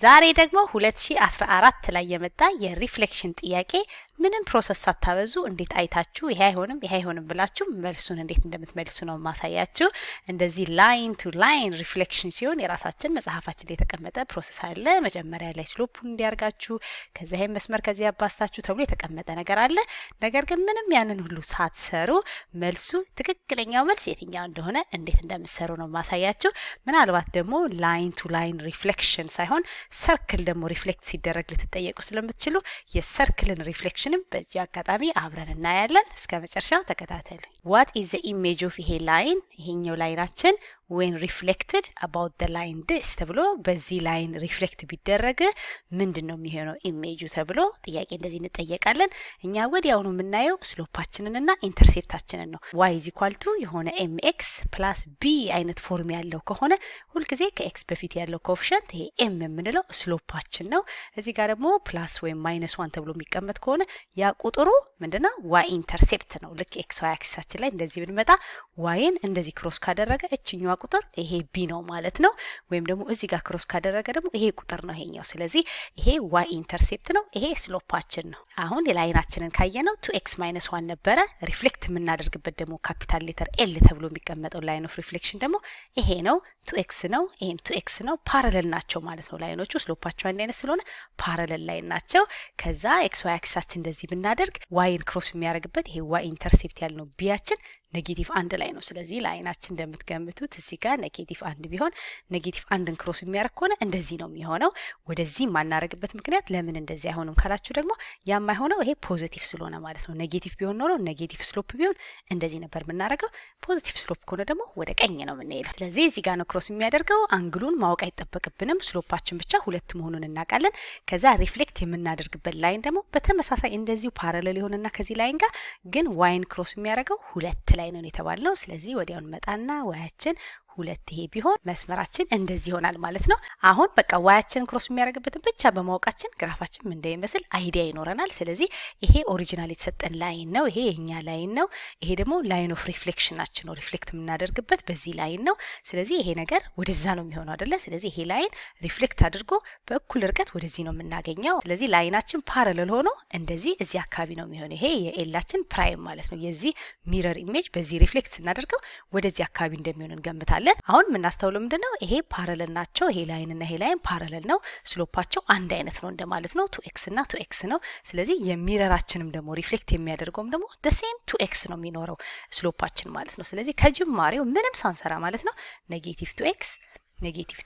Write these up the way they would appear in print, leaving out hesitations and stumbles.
ዛሬ ደግሞ 2014 ላይ የመጣ የሪፍሌክሽን ጥያቄ ምንም ፕሮሰስ ሳታበዙ እንዴት አይታችሁ ይሄ አይሆንም ብላችሁ መልሱን እንዴት እንደምትመልሱ ነው ማሳያችሁ። እንደዚህ ላይን ቱ ላይን ሪፍሌክሽን ሲሆን የራሳችን መጽሐፋችን ላይ የተቀመጠ ፕሮሰስ አለ። መጀመሪያ ላይ ስሎፑን እንዲያርጋችሁ ከዛ ይሄን መስመር ከዚህ አባስታችሁ ተብሎ የተቀመጠ ነገር አለ። ነገር ግን ምንም ያንን ሁሉ ሳትሰሩ መልሱ ትክክለኛው መልስ የትኛው እንደሆነ እንዴት እንደምትሰሩ ነው ማሳያችሁ። ምናልባት ደግሞ ላይን ቱ ላይን ሪፍሌክሽን ሳይሆን ሰርክል ደግሞ ሪፍሌክት ሲደረግ ልትጠየቁ ስለምትችሉ የሰርክልን ሪፍሌክሽንም በዚህ አጋጣሚ አብረን እናያለን። እስከ መጨረሻው ተከታተሉ። what is the image of ይሄ ላይን ይሄኛው ላይናችን when reflected about the line this ተብሎ በዚህ ላይን ሪፍሌክት ቢደረግ ምንድነው የሚሆነው ኢሜጁ ተብሎ ጥያቄ እንደዚህ እንጠየቃለን። እኛ ወዲያውኑ የምናየው ስሎፓችንንና ኢንተርሴፕታችንን ነው። y is equal to የሆነ mx plus b አይነት ፎርም ያለው ከሆነ ሁልጊዜ ከx በፊት ያለው ኮኤፊሺየንት ይሄ m የምንለው ስሎፓችን ነው። እዚህ ጋር ደግሞ ፕላስ ወይም ማይነስ 1 ተብሎ የሚቀመጥ ከሆነ ያ ቁጥሩ ምንድነው y ኢንተርሴፕት ነው። ልክ x y አክሲሳችን ላይ እንደዚህ ብንመጣ yን እንደዚህ ክሮስ ካደረገ እችኛዋ ቁጥር ይሄ b ነው ማለት ነው። ወይም ደግሞ እዚህ ጋር ክሮስ ካደረገ ደግሞ ይሄ ቁጥር ነው ይሄኛው። ስለዚህ ይሄ y ኢንተርሴፕት ነው፣ ይሄ ስሎፓችን ነው። አሁን የላይናችንን ካየነው 2x - 1 ነበረ። ሪፍሌክት የምናደርግበት ደግሞ ካፒታል ሌተር l ተብሎ የሚቀመጠው ላይን ኦፍ ሪፍሌክሽን ደግሞ ይሄ ነው። 2x ነው፣ ይሄም 2x ነው። ፓራለል ናቸው ማለት ነው ላይኖቹ። ስሎፓቸው አንድ አይነት ስለሆነ ፓራለል ላይን ናቸው። ከዛ x y አክሲሳችን እንደዚህ ብናደርግ yን ክሮስ የሚያደርግበት ይሄ y ኢንተርሴፕት ያልነው ቢያችን ኔጌቲቭ 1 ላይ ነው። ስለዚህ ላይናችን እንደምትገምቱት እዚህ ጋር ኔጌቲቭ 1 ቢሆን ኔጌቲቭ 1ን ክሮስ የሚያደርግ ከሆነ እንደዚህ ነው የሚሆነው። ወደዚህ ማናረግበት ምክንያት ለምን እንደዚህ አይሆንም ካላችሁ ደግሞ የማይሆነው ይሄ ፖዚቲቭ ስለሆነ ማለት ነው። ኔጌቲቭ ቢሆን ኖሮ ኔጌቲቭ ስሎፕ ቢሆን እንደዚህ ነበር የምናደርገው። ፖዚቲቭ ስሎፕ ከሆነ ደግሞ ወደ ቀኝ ነው የምንሄደው። ስለዚህ እዚህ ጋር ነው ክሮስ የሚያደርገው። አንግሉን ማወቅ አይጠበቅብንም። ስሎፓችን ብቻ 2 መሆኑን እናውቃለን። ከዛ ሪፍሌክት የምናደርግበት ላይን ደግሞ በተመሳሳይ እንደዚሁ ፓራለል ይሆንና ከዚህ ላይን ጋር ግን ዋይን ክሮስ የሚያደርገው 2 ላይ ነው የተባለው። ስለዚህ ወዲያውን መጣና ዋያችን 2 ይሄ ቢሆን መስመራችን እንደዚህ ይሆናል ማለት ነው። አሁን በቃ ዋያችን ክሮስ የሚያደርግበትን ብቻ በማወቃችን ግራፋችን ምን እንደሚመስል አይዲያ ይኖረናል። ስለዚህ ይሄ ኦሪጂናል የተሰጠን ላይን ነው፣ ይሄ የኛ ላይን ነው። ይሄ ደግሞ ላይን ኦፍ ሪፍሌክሽናችን ነው፣ ሪፍሌክት የምናደርግበት በዚህ ላይን ነው። ስለዚህ ይሄ ነገር ወደዛ ነው የሚሆነው አይደለ? ስለዚህ ይሄ ላይን ሪፍሌክት አድርጎ በእኩል ርቀት ወደዚህ ነው የምናገኘው። ስለዚህ ላይናችን ፓራለል ሆኖ እንደዚህ እዚህ አካባቢ ነው የሚሆነው። ይሄ የኤላችን ፕራይም ማለት ነው። የዚህ ሚረር ኢሜጅ በዚህ ሪፍሌክት ስናደርገው ወደዚህ አካባቢ እንደሚሆን እንገምታለን። አሁን የምናስተውለው ምንድነው ይሄ ፓራለል ናቸው። ይሄ ላይን እና ይሄ ላይን ፓራለል ነው። ስሎፓቸው አንድ አይነት ነው እንደማለት ነው። 2x እና 2x ነው። ስለዚህ የሚረራችንም ደግሞ ሪፍሌክት የሚያደርገውም ደግሞ the same 2x ነው የሚኖረው ስሎፓችን ማለት ነው። ስለዚህ ከጅማሬው ምንም ሳንሰራ ማለት ነው ኔጌቲቭ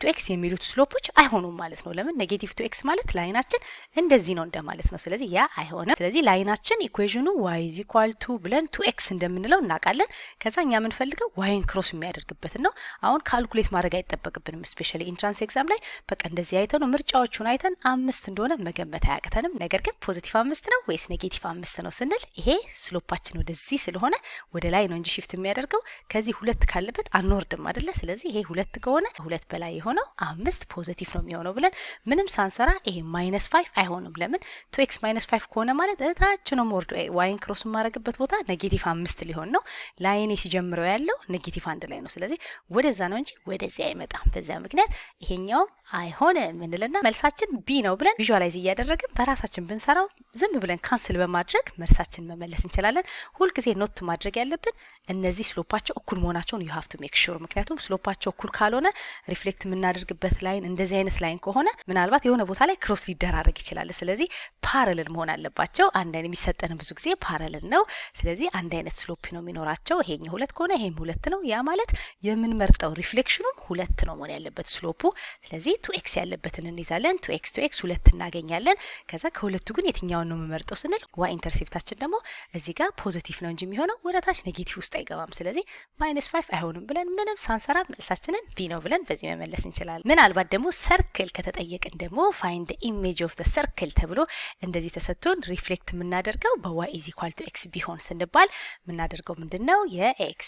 2x የሚሉት ስሎፖች አይሆኑም ማለት ነው። ለምን? ኔጌቲቭ 2x ማለት ላይናችን እንደዚህ ነው እንደማለት ነው። ስለዚህ ያ አይሆንም። ስለዚህ ላይናችን ኢኩዌሽኑ y = ብለን 2x እንደምንለው እናውቃለን። ከዛ እኛ የምንፈልገው yን ክሮስ የሚያደርግበትን ነው። አሁን ካልኩሌት ማድረግ አይጠበቅብንም። ስፔሻሊ ኢንትራንስ ኤግዛም ላይ በቃ እንደዚህ አይተን ነው ምርጫዎቹን አይተን 5 እንደሆነ መገመት አያቅተንም። ነገር ግን ፖዚቲቭ 5 ነው ወይስ ኔጌቲቭ 5 ነው ስንል ይሄ ስሎፓችን ወደዚህ ስለሆነ ወደ ላይ ነው እንጂ ሽፍት የሚያደርገው ከዚህ 2 ካለበት አንወርድም አይደለ? ስለዚህ ይሄ 2 ከሆነ በላይ የሆነው 5 ፖዚቲቭ ነው የሚሆነው ብለን ምንም ሳንሰራ ይሄ -5 አይሆንም። ለምን? 2x - 5 ከሆነ ማለት እታች ነው ሞርዶ ዋይን ክሮስ ማረግበት ቦታ ኔጌቲቭ 5 ሊሆን ነው። ላይኔ ሲጀምረው ያለው ኔጌቲቭ 1 ላይ ነው። ስለዚህ ወደዛ ነው እንጂ ወደዚህ አይመጣም። በዛ ምክንያት ይሄኛው አይሆንም እንልና መልሳችን ቢ ነው ብለን ቪዥዋላይዝ እያደረግን በራሳችን ብንሰራው ዝም ብለን ካንስል በማድረግ መልሳችን መመለስ እንችላለን። ሁልጊዜ ኖት ማድረግ ያለብን እነዚህ ስሎፓቸው እኩል መሆናቸውን you have to make sure። ምክንያቱም ስሎፓቸው እኩል ካልሆነ ሪፍሌክት የምናደርግበት ላይን እንደዚህ አይነት ላይን ከሆነ ምናልባት የሆነ ቦታ ላይ ክሮስ ሊደራረግ ይችላል። ስለዚህ ፓራለል መሆን አለባቸው። አንድ አይነት የሚሰጠን ብዙ ጊዜ ፓራለል ነው። ስለዚህ አንድ አይነት ስሎፕ ነው የሚኖራቸው። ይሄኛው 2 ከሆነ ይሄም 2 ነው። ያ ማለት የምንመርጠው ሪፍሌክሽኑም 2 ነው መሆን ያለበት ስሎፑ። ስለዚህ 2x ያለበትን እንይዛለን። 2x 2 እናገኛለን። ከዛ ከሁለቱ ግን የትኛውን ነው የምመርጠው ስንል y ኢንተርሴፕታችን ደግሞ እዚህ ጋር ፖዚቲቭ ነው እንጂ የሚሆነው ወደታች ኔጌቲቭ ውስጥ አይገባም። ስለዚህ -5 አይሆንም ብለን ምንም ሳንሰራ መልሳችንን ቢ ነው ብለን በዚህ መመለስ እንችላለን። ምናልባት ደግሞ ሰርክል ከተጠየቅን ደግሞ ፋይንድ the image of the circle ተብሎ እንደዚህ ተሰጥቶን ሪፍሌክት የምናደርገው በy = x ቢሆን ስንባል የምናደርገው ምንድነው የx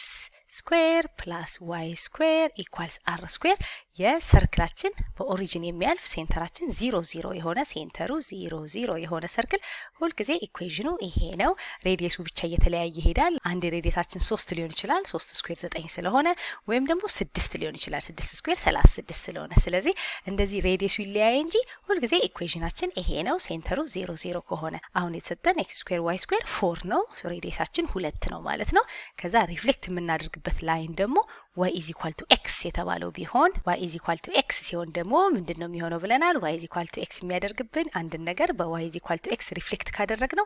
ስኩዌር ፕላስ ዋይ ስኩዌር ኢኳልስ አር ስኩዌር የሰርክላችን በኦሪጂን የሚያልፍ ሴንተራችን 0 0 የሆነ ሴንተሩ 0 0 የሆነ ሰርክል ሁልጊዜ ኢኩዌሽኑ ይሄ ነው። ሬዲየሱ ብቻ እየተለያየ ይሄዳል። አንድ ሬዲየሳችን 3 ሊሆን ይችላል 3 ስኩዌር 9 ስለሆነ ወይም ደግሞ 6 ሊሆን ይችላል 6 ስኩዌር 36 ስለሆነ ስለዚህ እንደዚህ ሬዲየሱ ይለያይ እንጂ ሁልጊዜ ኢኩዌሽናችን ይሄ ነው። ሴንተሩ 0 0 ከሆነ አሁን የተሰጠን x ስኩዌር y ስኩዌር 4 ነው። ሬዲየሳችን 2 ነው ማለት ነው። ከዛ ሪፍሌክት የምናደርግበት ላይን ደግሞ y is equal to x የተባለው ቢሆን y is equal to x ሲሆን ደግሞ ምንድነው የሚሆነው ብለናል? y is equal to x የሚያደርግብን አንድ ነገር በy is equal to x ሪፍሌክት ካደረግነው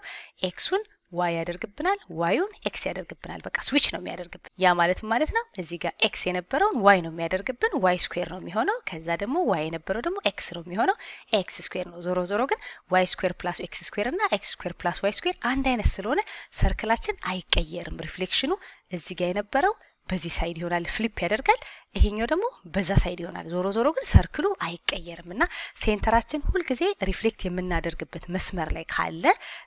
xን y ያደርግብናል yን x ያደርግብናል። በቃ ስዊች ነው የሚያደርግብን። ያ ማለት ነው እዚህ ጋር x የነበረውን y ነው የሚያደርግብን y ስኩዌር ነው የሚሆነው። ከዛ ደግሞ y የነበረው ደግሞ x ነው የሚሆነው x ስኩዌር ነው። ዞሮ ግን y ስኩዌር ፕላስ x ስኩዌር እና x ስኩዌር ፕላስ y ስኩዌር አንድ አይነት ስለሆነ ሰርክላችን አይቀየርም። ሪፍሌክሽኑ እዚህ ጋር የነበረው በዚህ ሳይድ ይሆናል ፍሊፕ ያደርጋል። ይሄኛው ደግሞ በዛ ሳይድ ይሆናል። ዞሮ ግን ሰርክሉ አይቀየርምና ሴንተራችን ሁል ጊዜ ሪፍሌክት የምናደርግበት መስመር ላይ ካለ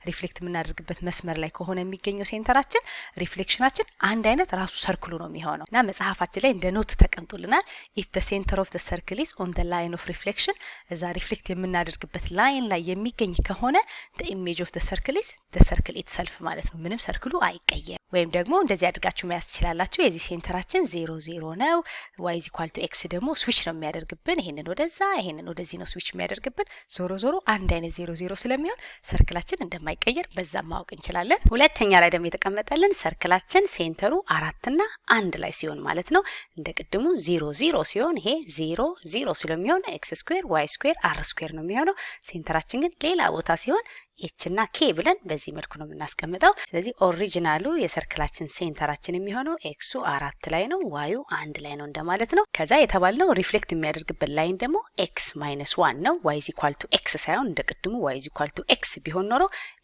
ሪፍሌክት የምናደርግበት መስመር ላይ ከሆነ የሚገኘው ሴንተራችን ሪፍሌክሽናችን አንድ አይነት ራሱ ሰርክሉ ነው የሚሆነው። እና መጽሐፋችን ላይ እንደ ኖት ተቀምጦልናል if the center of the circle is on the line of reflection እዛ ሪፍሌክት የምናደርግበት ላይን ላይ የሚገኝ ከሆነ the image of the circle is the circle itself ማለት ነው። ምንም ሰርክሉ አይቀየርም። ወይም ደግሞ እንደዚህ አድርጋችሁ መያዝ ትችላላችሁ። የዚህ ሴንተራችን 0 0 ነው። y is equal to x ደግሞ ስዊች ነው የሚያደርግብን። ይሄንን ወደዛ ይሄንን ወደዚህ ነው ስዊች የሚያደርግብን። ዞሮ አንድ አይነት 0 0 ስለሚሆን ሰርክላችን እንደማይቀየር በዛ ማወቅ እንችላለን። ሁለተኛ ላይ ደግሞ የተቀመጠልን ሰርክላችን ሴንተሩ 4 እና 1 ላይ ሲሆን ማለት ነው። እንደ ቅድሙ 0 0 ሲሆን ይሄ 0 0 ስለሚሆን x ስኩዌር y ስኩዌር r ስኩዌር ነው የሚሆነው። ሴንተራችን ግን ሌላ ቦታ ሲሆን ኤች እና ኬ ብለን በዚህ መልኩ ነው የምናስቀምጠው። ስለዚህ ኦሪጂናሉ የሰርክላችን ሴንተራችን የሚሆነው ኤክሱ 4 ላይ ነው ዋዩ 1 ላይ ነው እንደማለት ነው። ከዛ የተባለው ሪፍሌክት የሚያደርግበት ላይን ደግሞ ኤክስ ማይነስ 1 ነው። ዋይ ኢዝ ኢኳል ቱ ኤክስ ሳይሆን እንደቅድሙ ዋይ ኢዝ ኢኳል ቱ ኤክስ ቢሆን ኖሮ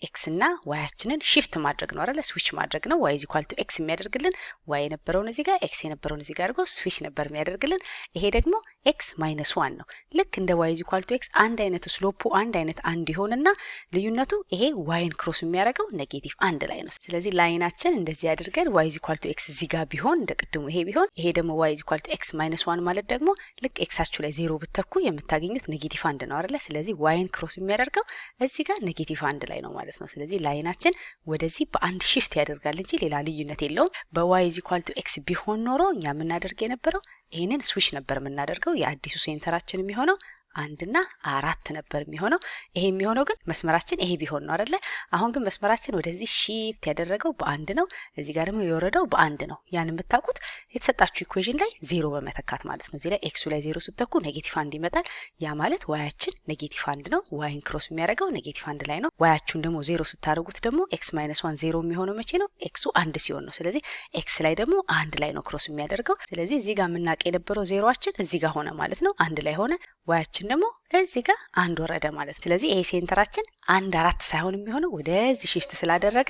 ኤክስ እና ዋያችንን ሺፍት ማድረግ ነው አይደል? ስዊች ማድረግ ነው። ዋይ ኢዝ ኢኳል ቱ ኤክስ የሚያደርግልን ዋይ የነበረውን እዚህ ጋር ኤክስ የነበረውን እዚህ ጋር አድርጎ ስዊች ነበር የሚያደርግልን። ይሄ ደግሞ ኤክስ ማይነስ 1 ነው። ልክ እንደ ዋይ ኢዝ ኢኳል ቱ ኤክስ አንድ አይነት ስሎፑ አንድ አይነት አንድ ይሆንና ልዩነቱ ይሄ ዋይን ክሮስ የሚያደርገው ኔጌቲቭ 1 ላይ ነው። ስለዚህ ላይናችን እንደዚህ አድርገን ዋይ ኢዝ ኢኳል ቱ ኤክስ እዚህ ጋር ቢሆን እንደቅድሙ ይሄ ቢሆን ይሄ ደግሞ ዋይ ኢዝ ኢኳል ቱ ኤክስ ማይነስ 1 ማለት ደግሞ ልክ ኤክሳችሁ ላይ 0 ብትተኩ የምታገኙት ኔጌቲቭ 1 ነው አይደል? ስለዚህ ዋይን ክሮስ የሚያደርገው እዚህ ጋር ኔጌቲቭ 1 ላይ ነው ማለት ነው። ስለዚህ ላይናችን ወደዚህ በአንድ ሺፍት ያደርጋል እንጂ ሌላ ልዩነት የለውም። በዋይ ኢዝ ኢኳል ቱ ኤክስ ቢሆን ኖሮ እኛ የምናደርግ የነበረው ይሄንን ስዊች ነበር የምናደርገው። የአዲሱ ሴንተራችን የሚሆነው 1 እና 4 ነበር የሚሆነው። ይሄ የሚሆነው ግን መስመራችን ይሄ ቢሆን ነው አይደለ? አሁን ግን መስመራችን ወደዚህ ሺፍት ያደረገው በ1 ነው። እዚህ ጋር ደግሞ የወረደው በ1 ነው። ያን የምታውቁት የተሰጣችሁ ኢኩዌሽን ላይ 0 በመተካት ማለት ነው። እዚህ ላይ ኤክሱ ላይ 0 ስትተኩ ኔጌቲቭ 1 ይመጣል። ያ ማለት ዋያችን ኔጌቲቭ 1 ነው። ዋይን ክሮስ የሚያደርገው ኔጌቲቭ 1 ላይ ነው። ዋያችሁን ደግሞ 0 ስታደርጉት ደግሞ ኤክስ ማይነስ 1 0 የሚሆነው መቼ ነው? ኤክሱ 1 ሲሆን ነው። ስለዚህ ኤክስ ላይ ደግሞ 1 ላይ ነው ክሮስ የሚያደርገው። ስለዚህ እዚህ ጋር የምናውቅ የነበረው ዜሮአችን እዚህ ጋር ሆነ ማለት ነው። 1 ላይ ሆነ። ዋያችን ደግሞ እዚህ ጋር 1 ወረደ ማለት። ስለዚህ ይሄ ሴንተራችን 1 4 ሳይሆን የሚሆነው ወደዚህ ሺፍት ስላደረገ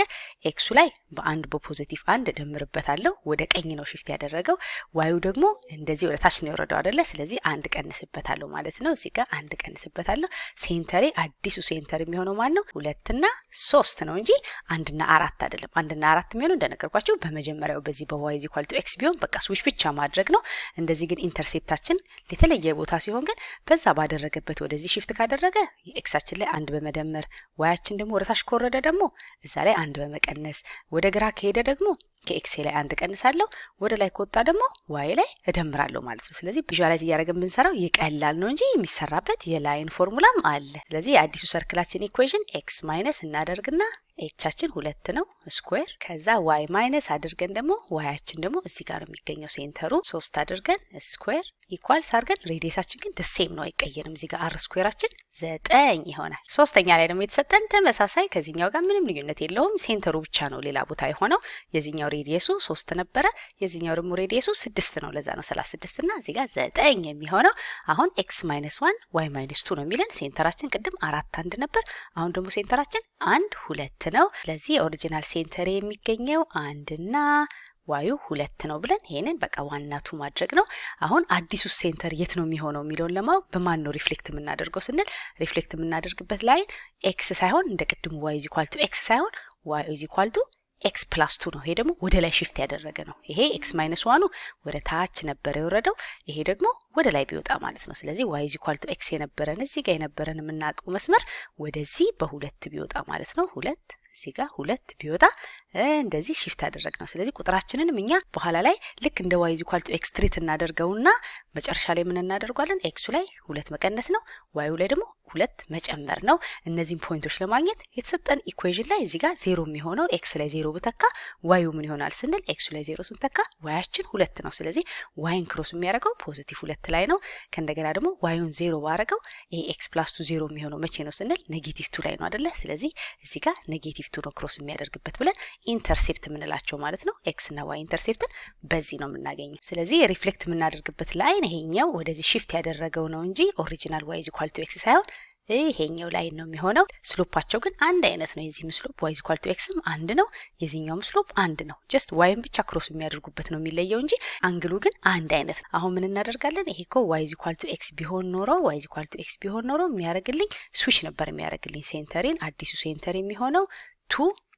ኤክሱ ላይ በ1 በፖዚቲቭ 1 ደምርበታለሁ። ወደ ቀኝ ነው ሺፍት ያደረገው። ዋዩ ደግሞ እንደዚህ ወደ ታች ነው የወረደው አይደለ? ስለዚህ 1 ቀንስበታለሁ ማለት ነው። እዚህ ጋር 1 ቀንስበታለሁ። ሴንተሬ አዲሱ ሴንተር የሚሆነው ማን ነው? 2 እና 3 ነው እንጂ 1 እና 4 አይደለም። 1 እና 4 የሚሆነው እንደነገርኳችሁ በመጀመሪያው በዚህ በዋይ ኢዝ ኢኳል ቱ ኤክስ ቢሆን በቃ ስዊች ብቻ ማድረግ ነው። እንደዚህ ግን ኢንተርሴፕታችን የተለየ ቦታ ሲሆን ግን በዛ ባደረገበት ወደዚህ ሺፍት ካደረገ ኤክሳችን ላይ 1 በመደመር ዋያችን ደግሞ ወደ ታች ከወረደ ደግሞ እዛ ላይ 1 በመቀነስ ወደ ግራ ከሄደ ደግሞ ከኤክስ ላይ 1 ቀንሳለሁ፣ ወደ ላይ ከወጣ ደግሞ ዋይ ላይ እደምራለሁ ማለት ነው። ስለዚህ ቪዥዋላይዝ እያደረግን ብንሰራው ይቀላል ነው እንጂ የሚሰራበት የላይን ፎርሙላም አለ። ስለዚህ የአዲሱ ሰርክላችን ኢኩዌሽን ኤክስ ማይነስ እናደርግና ኤቻችን 2 ነው ስኩዌር፣ ከዛ ዋይ ማይነስ አድርገን ደግሞ ዋያችን ደግሞ እዚህ ጋር ነው የሚገኘው ሴንተሩ 3 አድርገን ስኩዌር ኢኳልስ አድርገን ሬዲየሳችን ግን ደሴም ነው አይቀየርም። እዚህ ጋር አር ስኩዌራችን 9 ይሆናል። ሶስተኛ ላይ ደግሞ የተሰጠን ተመሳሳይ ከዚህኛው ጋር ምንም ልዩነት የለውም። ሴንተሩ ብቻ ነው ሌላ ቦታ የሆነው። የዚህኛው ሬዲየሱ 3 ነበረ፣ የዚህኛው ደግሞ ሬዲየሱ 6 ነው። ለዛ ነው 36 እና እዚህ ጋር 9 የሚሆነው። አሁን ኤክስ ማይነስ 1 ዋይ ማይነስ 2 ነው የሚለን። ሴንተራችን ቅድም 4 1 ነበር። አሁን ደግሞ ሴንተራችን 1 2 ነው። ስለዚህ የኦሪጂናል ሴንተር የሚገኘው 1 እና ዋዩ 2 ነው ብለን ይሄንን በቃ ዋናቱ ማድረግ ነው። አሁን አዲሱ ሴንተር የት ነው የሚሆነው የሚለውን ለማወቅ በማን ነው ሪፍሌክት የምናደርገው ስንል ሪፍሌክት የምናደርግበት ላይን ኤክስ ሳይሆን እንደቅድሙ ዋይ ኢዝ ኢኳል ቱ ኤክስ ሳይሆን ዋይ ኢዝ ኢኳል ቱ x + 2 ነው። ይሄ ደግሞ ወደ ላይ ሽፍት ያደረገ ነው። ይሄ x - 1 ወደ ታች ነበር የወረደው፣ ይሄ ደግሞ ወደ ላይ ቢወጣ ማለት ነው። ስለዚህ y = x የነበረን እዚህ ጋር የነበረን የምናውቀው መስመር ወደዚህ በሁለት ቢወጣ ማለት ነው። ሁለት እዚህ ጋር ሁለት ቢወጣ እንደዚህ ሽፍት ያደረግ ነው። ስለዚህ ቁጥራችንንም እኛ በኋላ ላይ ልክ እንደ y = x ትሪት እናደርገውና መጨረሻ ላይ ምን እናደርጋለን? x ላይ 2 መቀነስ ነው፣ y ላይ ደግሞ 2 መጨመር ነው። እነዚህን ፖይንቶች ለማግኘት የተሰጠን ኢኩዌሽን ላይ እዚህ ጋር 0 የሚሆነው x ላይ 0 ብተካ y ምን ይሆናል ስንል x ላይ 0 ስንተካ yአችን 2 ነው። ስለዚህ yን ክሮስ የሚያደርገው +2 ላይ ነው። ከእንደገና ደግሞ yን 0 ባረገው ይሄ x + 2 0 የሚሆነው መቼ ነው ስንል -2 ላይ ነው አይደለ? ስለዚህ እዚህ ጋር -2 ነው ክሮስ የሚያደርግበት ብለን ኢንተርሴፕት የምንላቸው ማለት ነው። x እና y ኢንተርሴፕትን በዚህ ነው የምናገኘው። ስለዚህ ሪፍሌክት የምናደርግበት ላይን ይሄኛው ወደዚህ ሽፍት ያደረገው ነው እንጂ ኦሪጂናል y = x ሳይሆን ይሄኛው ላይ ነው የሚሆነው። ስሎፓቸው ግን አንድ አይነት ነው። የዚህ ስሎፕ y = xም አንድ ነው፣ የዚህኛው ስሎፕ አንድ ነው። ጀስት yን ብቻ ክሮስ የሚያደርጉበት ነው የሚለየው እንጂ አንግሉ ግን አንድ አይነት ነው። አሁን ምን እናደርጋለን? ይሄ እኮ y = x ቢሆን ኖሮ የሚያደርግልኝ ስዊች ነበር የሚያደርግልኝ ሴንተሪን። አዲሱ ሴንተር የሚሆነው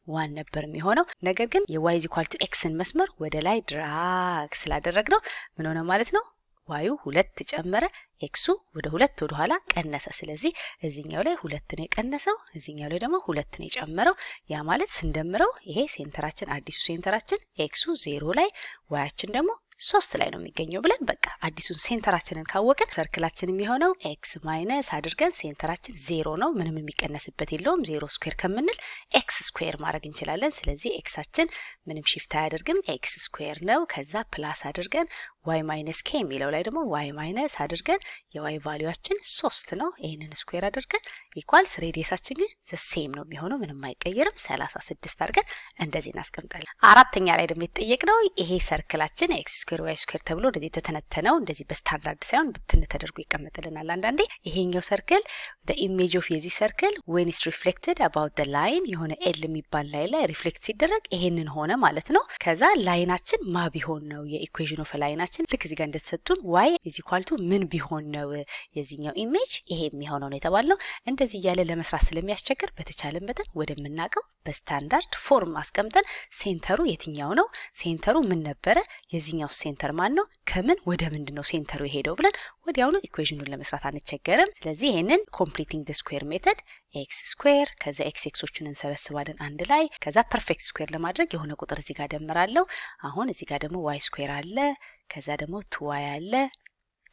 1 ነበር የሚሆነው። ነገር ግን y = xን መስመር ወደ ላይ ድራግ ስላደረግነው ምን ሆነ ማለት ነው? y 2 ጨመረ፣ ኤክሱ ወደ 2 ወደ ኋላ ቀነሰ። ስለዚህ እዚህኛው ላይ 2 ነው የቀነሰው፣ እዚህኛው ላይ ደግሞ 2 ነው የጨመረው። ያ ማለት ስንደምረው ይሄ ሴንተራችን አዲሱ ሴንተራችን ኤክሱ 0 ላይ yአችን ደግሞ 3 ላይ ነው የሚገኘው ብለን በቃ አዲሱን ሴንተራችንን ካወቅን ሰርክላችን የሚሆነው x ማይነስ አድርገን ሴንተራችን 0 ነው፣ ምንም የሚቀነስበት የለውም። 0 ስኩዌር ከምንል x ስኩዌር ማድረግ እንችላለን። ስለዚህ ኤክሳችን ምንም ሽፍት አያደርግም፣ x ስኩዌር ነው። ከዛ ፕላስ አድርገን y ማይነስ k የሚለው ላይ ደግሞ y ማይነስ አድርገን የy ቫልዩአችን 3 ነው። ይሄንን ስኩዌር አድርገን ኢኳልስ ሬዲየሳችን ግን ዘሴም ነው የሚሆነው፣ ምንም አይቀየርም። 36 አድርገን እንደዚህ እናስቀምጣለን። አራተኛ ላይ ደግሞ የተጠየቅነው ይሄ ሰርክላችን x ስኩዌር y ስኩዌር ተብሎ እንደዚህ ተተነተነው እንደዚህ በስታንዳርድ ሳይሆን ብትን ተደርጎ ይቀመጥልናል። አንዳንዴ ይሄኛው ሰርክል the image of የዚህ ሰርክል when is reflected about the line የሆነ l የሚባል ላይ ሪፍሌክት ሲደረግ ይሄንን ሆነ ማለት ነው። ከዛ ላይናችን ማ ቢሆን ነው የኢኩዌሽን ኦፍ ላይናችን ልክ እዚህ ጋር እንደተሰጡን y = ምን ቢሆን ነው የዚህኛው ኢሜጅ ይሄ የሚሆነው ነው የተባልነው። እንደዚህ እያለ ለመስራት ስለሚያስቸግር በተቻለን መጠን ወደምናቀው በስታንዳርድ ፎርም አስቀምጠን ሴንተሩ የትኛው ነው፣ ሴንተሩ ምን ነበረ፣ የዚህኛው ሴንተር ማን ነው፣ ከምን ወደ ምንድን ነው ሴንተሩ የሄደው ብለን ወዲያውኑ ኢኩዌሽኑን ለመስራት አንቸገርም። ስለዚህ ይሄንን ኮምፕሊቲንግ ዘ ስኩዌር ሜተድ ኤክስ ስኩዌር ከዛ ኤክሶቹን እንሰበስባለን አንድ ላይ። ከዛ ፐርፌክት ስኩዌር ለማድረግ የሆነ ቁጥር እዚህ ጋር ደምራለሁ። አሁን እዚህ ጋር ደግሞ ዋይ ስኩዌር አለ፣ ከዛ ደግሞ 2y አለ።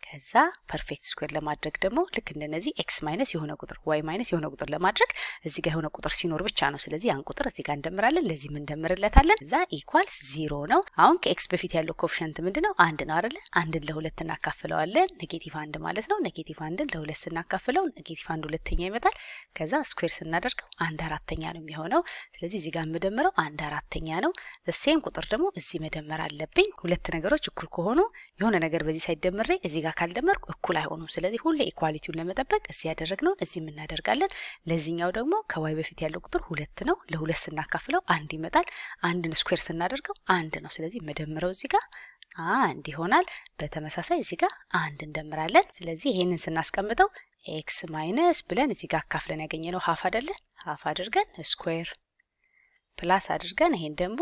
ከዛ ፐርፌክት ስኩዌር ለማድረግ ደግሞ ልክ እንደነዚህ x ማይነስ የሆነ ቁጥር y ማይነስ የሆነ ቁጥር ለማድረግ እዚህ ጋር የሆነ ቁጥር ሲኖር ብቻ ነው። ስለዚህ ያን ቁጥር እዚህ ጋር እንደምራለን፣ ለዚህ ምን እንደምርለታለን። እዛ ኢኳልስ 0 ነው። አሁን ከx በፊት ያለው ኮኤፊሺየንት ምንድነው? 1 ነው አይደለ? 1ን ለ2 እናካፍለዋለን፣ -1 ማለት ነው። -1ን ለ2 ስናካፍለው -1 ሁለተኛ ይመጣል። ከዛ ስኩዌር ስናደርገው 1/4ኛ ነው የሚሆነው። ስለዚህ እዚህ ጋር የምደምረው 1/4ኛ ነው። ዘሴም ቁጥር ደግሞ እዚህ መደመር አለብኝ። ሁለት ነገሮች እኩል ከሆኑ የሆነ ነገር በዚህ ሳይደምር እዚህ ጋር ካልደመርኩ እኩል አይሆኑም። ስለዚህ ሁሌ ኢኳሊቲውን ለመጠበቅ እዚህ ያደረግነውን እዚህ እናደርጋለን። ለዚህኛው ደግሞ ከዋይ በፊት ያለው ቁጥር 2 ነው። ለ2 ስናካፍለው 1 ይመጣል። 1ን ስኩዌር ስናደርገው 1 ነው። ስለዚህ መደምረው እዚህ ጋር 1 ይሆናል። በተመሳሳይ እዚህ ጋር 1 እንደምራለን። ስለዚህ ይሄንን ስናስቀምጠው ኤክስ ማይነስ ብለን እዚህ ጋር አካፍለን ያገኘነው ሀፍ አይደለ? ሀፍ አድርገን ስኩዌር ፕላስ አድርገን ይሄን ደግሞ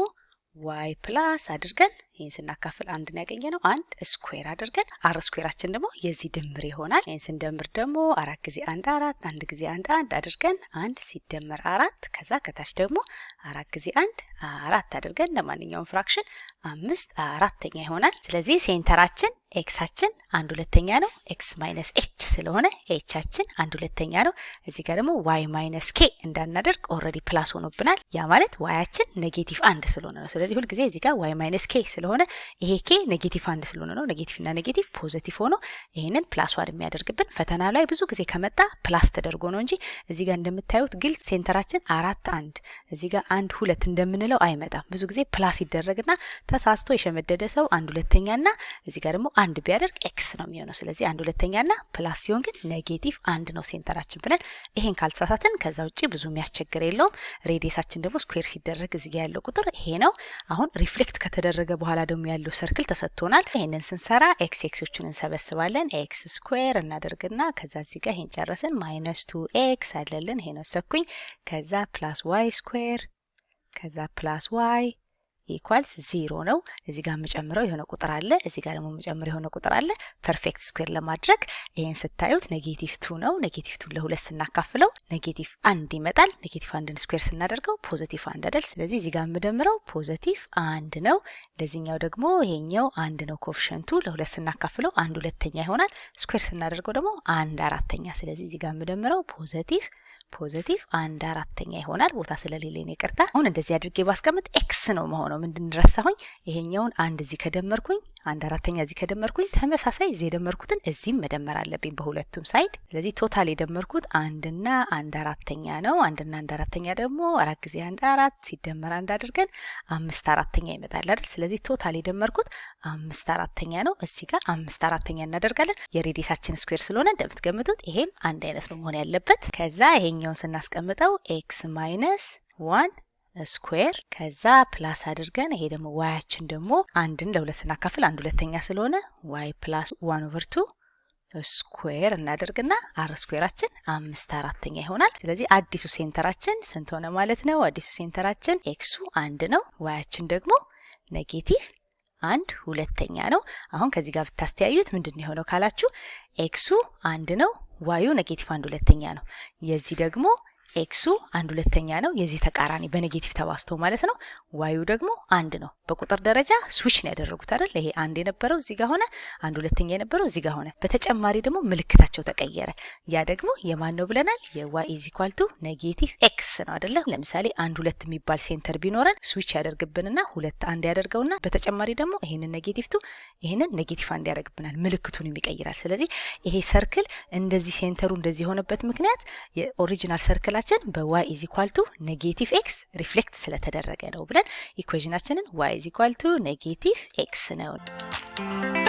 ዋይ ፕላስ አድርገን ይሄን ስናካፍል 1 ነው ያገኘነው። 1 ስኩዌር አድርገን አር ስኩዌራችን ደግሞ የዚህ ድምር ይሆናል። ይሄን ስንደምር ደግሞ 4 ጊዜ 1 4 1 ጊዜ 1 1 አድርገን 1 ሲደመር 4 ከዛ ከታች ደግሞ 4 ጊዜ 1 4 አድርገን ለማንኛውም ፍራክሽን 5/4 ይሆናል። ስለዚህ ሴንተራችን ኤክሳችን 1/2 ነው። ኤክስ ማይነስ ኤች ስለሆነ ኤቻችን 1/2 ነው። እዚህ ጋር ደግሞ ዋይ ማይነስ ኬ እንዳናደርግ ኦልሬዲ ፕላስ ሆኖብናል። ያ ማለት ዋያችን -1 ስለሆነ ነው። ስለዚህ ሁሉ ጊዜ እዚህ ጋር ዋይ ማይነስ ኬ ስለሆነ ይሄ ኬ -1 ስለሆነ ነው። ኔጌቲቭ እና ኔጌቲቭ ፖዚቲቭ ሆኖ ይሄንን ፕላስ ዋን የሚያደርግብን ፈተና ላይ ብዙ ጊዜ ከመጣ ፕላስ ተደርጎ ነው እንጂ እዚህ ጋር እንደምታዩት ግልጽ ሴንተራችን 4 1 እዚህ ጋር 1 2 እንደምንለው አይመጣም። ብዙ ጊዜ ፕላስ ይደረግና ተሳስቶ የሸመደደ ሰው 1/2 እና እዚህ ጋር ደግሞ 1 ቢያደርግ ኤክስ ነው የሚሆነው። ስለዚህ 1/2 እና ፕላስ ሲሆን ግን -1 ነው ሴንተራችን ብለን ይሄን ካልተሳሳትን ከዛ ውጪ ብዙ የሚያስቸግር የለውም። ሬዲየሳችን ደግሞ ስኩዌር ሲደረግ እዚህ ጋር ያለው ቁጥር ይሄ ነው። አሁን ሪፍሌክት ከተደረገ በኋላ ደግሞ ያለው ሰርክል ተሰጥቶናል። ይሄንን ስንሰራ ኤክሶቹን እንሰበስባለን። ኤክስ ስኩዌር እናደርግና ከዛ እዚህ ጋር ይሄን ጨረስን -2x አለልን። ይሄ ነው ሰኩኝ። ከዛ +y ስኩዌር ከዛ ፕላስ ዋይ ኢኳልስ 0 ነው። እዚህ ጋር የምጨምረው የሆነ ቁጥር አለ፣ እዚህ ጋር ደግሞ የምጨምረው የሆነ ቁጥር አለ። ፐርፌክት ስኩዌር ለማድረግ ይሄን ስታዩት -2 ነው። -2 ለ2 ስናካፍለው -1 ይመጣል። -1ን ስኩዌር ስናደርገው +1 አይደል? ስለዚህ እዚህ ጋር የምደምረው +1 ነው። ለዚህኛው ደግሞ ይሄኛው 1 ነው ኮኤፊሺየንቱ። ለ2 ስናካፍለው 1/2 ይሆናል። ስኩዌር ስናደርገው ደግሞ 1/4። ስለዚህ እዚህ ጋር የምደምረው +1/4 ይሆናል። ቦታ ስለሌለኝ ነው ይቅርታ። አሁን እንደዚህ አድርጌ ባስቀምጥ ኤክስ ነው መሆነው። ምንድን ረሳሁኝ? ይሄኛውን 1 እዚህ ከደመርኩኝ 1/4 እዚህ ከደመርኩኝ ተመሳሳይ እዚህ የደመርኩትን እዚህም መደመር አለብኝ በሁለቱም ሳይድ። ስለዚህ ቶታል የደመርኩት 1 እና 1/4 ነው። 1 እና 1/4 ደግሞ 4 ጊዜ 1 4 ሲደመር 1 አድርገን 5/4 ይመጣል አይደል? ስለዚህ ቶታል የደመርኩት 5/4 ነው። እዚህ ጋር 5/4 እናደርጋለን። የሬዲየሳችን ስኩዌር ስለሆነ እንደምትገምቱት ይሄም አንድ አይነት ነው መሆን ያለበት። ከዛ ይሄኛውን ስናስቀምጠው x ማይነስ 1 ስኩዌር ከዛ ፕላስ አድርገን ይሄ ደግሞ ዋያችን ደግሞ 1ን ለ2 ስናካፍል 1/2 ስለሆነ y ፕላስ 1/2 ስኩዌር እናደርግና አር ስኩዌራችን 5/4 ይሆናል። ስለዚህ አዲሱ ሴንተራችን ስንት ሆነ ማለት ነው? አዲሱ ሴንተራችን ኤክሱ 1 ነው፣ ዋያችን ደግሞ -1/2 ነው። አሁን ከዚህ ጋር ብታስተያዩት ምንድነው የሆነው ካላችሁ ኤክሱ 1 ነው፣ ዋዩ -1/2 ነው። የዚህ ደግሞ ኤክሱ 1/2 ነው። የዚህ ተቃራኒ በኔጌቲቭ ተባዝቶ ማለት ነው። ዋዩ ደግሞ 1 ነው። በቁጥር ደረጃ ስዊች ነው ያደረጉት አይደል? ይሄ 1 የነበረው እዚህ ጋር ሆነ፣ 1/2 የነበረው እዚህ ጋር ሆነ። በተጨማሪ ደግሞ ምልክታቸው ተቀየረ። ያ ደግሞ የማን ነው ብለናል? የዋይ ኢዝ ኢኳል ቱ -x ነው አይደለ? ለምሳሌ 1 2 የሚባል ሴንተር ቢኖረን ስዊች ያደርግብንና 2 1 ያደርገውና በተጨማሪ ደግሞ ይሄንን ኔጌቲቭ ይሄንን ኔጌቲቭ 1 ያደርግብናል። ምልክቱን ይቀይራል። ስለዚህ ይሄ ሰርክል እንደዚህ ሴንተሩ እንደዚህ የሆነበት ምክንያት የኦሪጂናል ሰርክል በy ኢዝ ኢኳል ቱ -x ሪፍሌክት ስለተደረገ ነው ብለን ኢኩዌሽናችንን y ኢዝ ኢኳል ቱ -x ነው።